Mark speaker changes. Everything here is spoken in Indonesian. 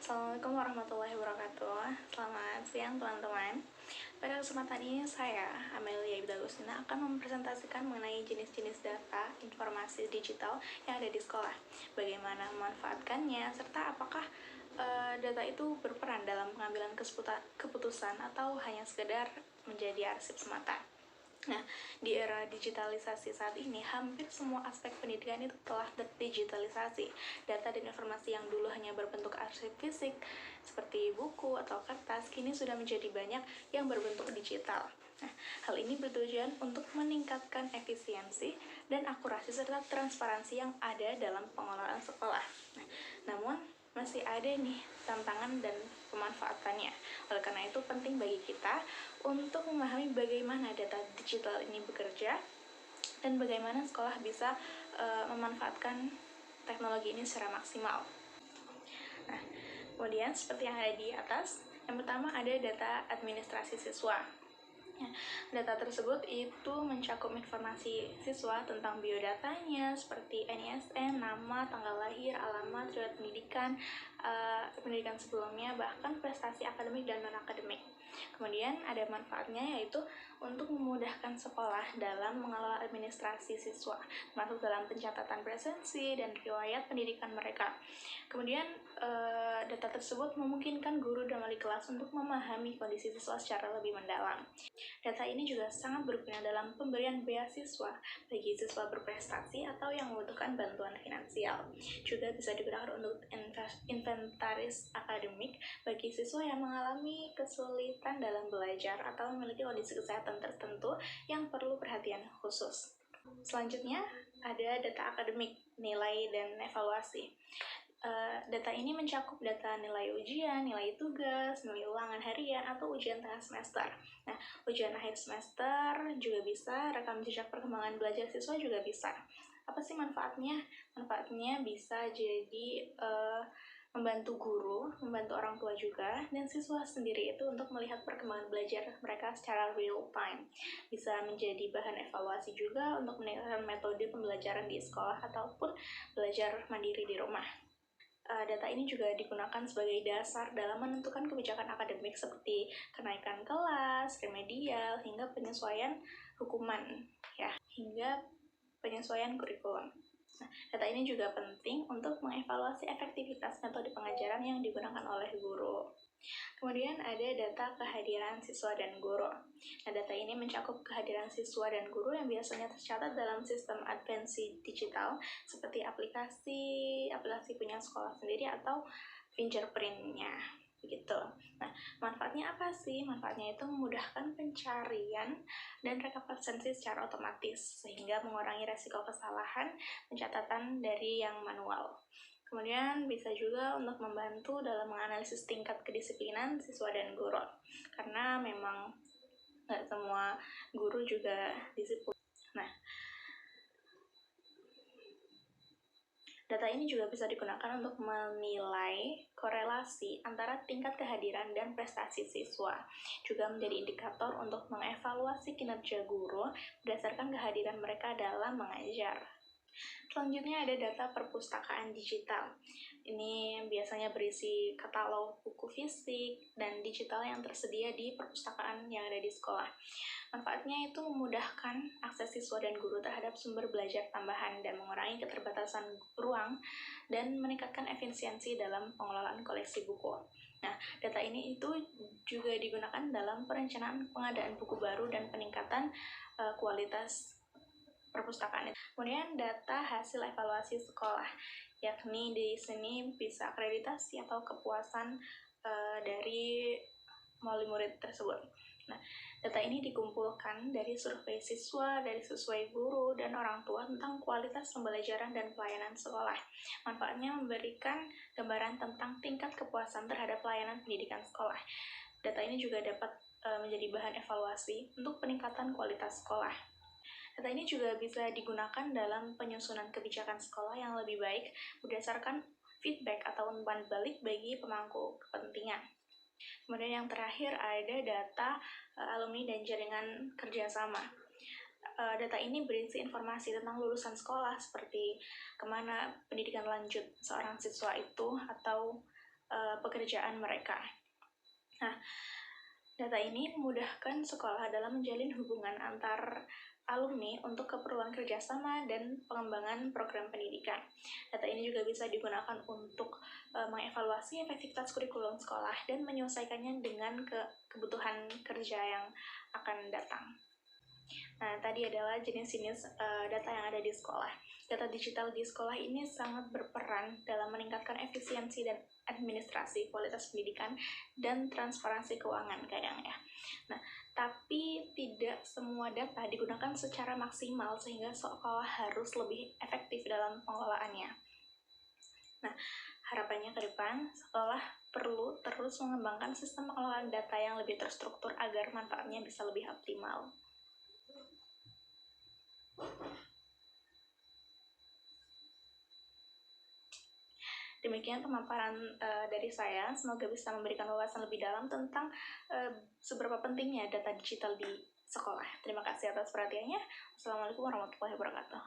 Speaker 1: Assalamualaikum warahmatullahi wabarakatuh. Selamat siang teman-teman. Pada kesempatan ini saya, Amelia Ibda Agustina, akan mempresentasikan mengenai jenis-jenis data informasi digital yang ada di sekolah, bagaimana memanfaatkannya, serta apakah data itu berperan dalam pengambilan keputusan atau hanya sekedar menjadi arsip semata. Nah, di era digitalisasi saat ini, hampir semua aspek pendidikan itu telah terdigitalisasi. Data dan informasi yang dulu hanya berbentuk arsip fisik, seperti buku atau kertas, kini sudah menjadi banyak yang berbentuk digital. Nah, hal ini bertujuan untuk meningkatkan efisiensi dan akurasi serta transparansi yang ada dalam pengelolaan sekolah. Nah, namun, masih ada nih tantangan dan pemanfaatannya. Oleh karena itu penting bagi kita untuk memahami bagaimana data digital ini bekerja dan bagaimana sekolah bisa memanfaatkan teknologi ini secara maksimal. Nah, kemudian seperti yang ada di atas, yang pertama ada data administrasi siswa. Ya, data tersebut itu mencakup informasi siswa tentang biodatanya seperti NISN, nama, tanggal lahir, alamat, riwayat pendidikan, pendidikan sebelumnya, bahkan prestasi akademik dan non-akademik. Kemudian ada manfaatnya yaitu untuk memudahkan sekolah dalam mengelola administrasi siswa, termasuk dalam pencatatan presensi dan riwayat pendidikan mereka. Kemudian data tersebut memungkinkan guru dan wali kelas untuk memahami kondisi siswa secara lebih mendalam. Data ini juga sangat berguna dalam pemberian beasiswa bagi siswa berprestasi atau yang membutuhkan bantuan finansial. Juga bisa digunakan untuk inventaris akademik bagi siswa yang mengalami kesulitan dalam belajar atau memiliki kondisi kesehatan tertentu yang perlu perhatian khusus. Selanjutnya, ada data akademik, nilai dan evaluasi. Data ini mencakup data nilai ujian, nilai tugas, nilai ulangan harian, atau ujian tengah semester. Nah, ujian akhir semester juga bisa, rekam jejak perkembangan belajar siswa juga bisa. Apa sih manfaatnya? Manfaatnya bisa jadi membantu guru, membantu orang tua juga, dan siswa sendiri itu untuk melihat perkembangan belajar mereka secara real time. Bisa menjadi bahan evaluasi juga untuk meningkatkan metode pembelajaran di sekolah ataupun belajar mandiri di rumah. Data ini juga digunakan sebagai dasar dalam menentukan kebijakan akademik seperti kenaikan kelas, remedial, hingga penyesuaian hukuman, hingga penyesuaian kurikulum. Nah, data ini juga penting untuk mengevaluasi efektivitas metode pengajaran yang digunakan oleh guru. Kemudian ada data kehadiran siswa dan guru. Nah, data ini mencakup kehadiran siswa dan guru yang biasanya tercatat dalam sistem advansi digital seperti aplikasi punya sekolah sendiri atau fingerprint-nya. Begitu. Nah, manfaatnya apa sih? Manfaatnya itu memudahkan pencarian dan rekapitulasi secara otomatis sehingga mengurangi resiko kesalahan pencatatan dari yang manual. Kemudian bisa juga untuk membantu dalam menganalisis tingkat kedisiplinan siswa dan guru, karena memang nggak semua guru juga disiplin. Nah, data ini juga bisa digunakan untuk menilai korelasi antara tingkat kehadiran dan prestasi siswa. Juga menjadi indikator untuk mengevaluasi kinerja guru berdasarkan kehadiran mereka dalam mengajar. Selanjutnya ada data perpustakaan digital. Ini biasanya berisi katalog buku fisik dan digital yang tersedia di perpustakaan yang ada di sekolah. Manfaatnya itu memudahkan akses siswa dan guru terhadap sumber belajar tambahan dan mengurangi keterbatasan ruang dan meningkatkan efisiensi dalam pengelolaan koleksi buku. Nah, data ini itu juga digunakan dalam perencanaan pengadaan buku baru dan peningkatan kualitas perpustakaan. Kemudian data hasil evaluasi sekolah, yakni di sini bisa akreditasi atau kepuasan dari murid tersebut. Nah, data ini dikumpulkan dari survei siswa, dari siswa guru, dan orang tua tentang kualitas pembelajaran dan pelayanan sekolah. Manfaatnya memberikan gambaran tentang tingkat kepuasan terhadap pelayanan pendidikan sekolah. Data ini juga dapat menjadi bahan evaluasi untuk peningkatan kualitas sekolah. Data ini juga bisa digunakan dalam penyusunan kebijakan sekolah yang lebih baik berdasarkan feedback atau umpan balik bagi pemangku kepentingan. Kemudian yang terakhir ada data alumni dan jaringan kerjasama. Data ini berisi informasi tentang lulusan sekolah seperti kemana pendidikan lanjut seorang siswa itu, atau pekerjaan mereka. Nah, data ini memudahkan sekolah dalam menjalin hubungan antar alumni untuk keperluan kerjasama dan pengembangan program pendidikan. Data ini juga bisa digunakan untuk mengevaluasi efektivitas kurikulum sekolah dan menyelesaikannya dengan kebutuhan kerja yang akan datang. Nah, tadi adalah jenis-jenis data yang ada di sekolah. Data digital di sekolah ini sangat berperan dalam meningkatkan efisiensi dan administrasi kualitas pendidikan dan transparansi keuangan kayaknya. Nah, tapi tidak semua data digunakan secara maksimal sehingga sekolah harus lebih efektif dalam pengelolaannya. Nah, harapannya ke depan, sekolah perlu terus mengembangkan sistem pengelolaan data yang lebih terstruktur agar manfaatnya bisa lebih optimal. Demikian pemaparan dari saya, semoga bisa memberikan wawasan lebih dalam tentang seberapa pentingnya data digital di sekolah. Terima kasih atas perhatiannya. Wassalamualaikum warahmatullahi wabarakatuh.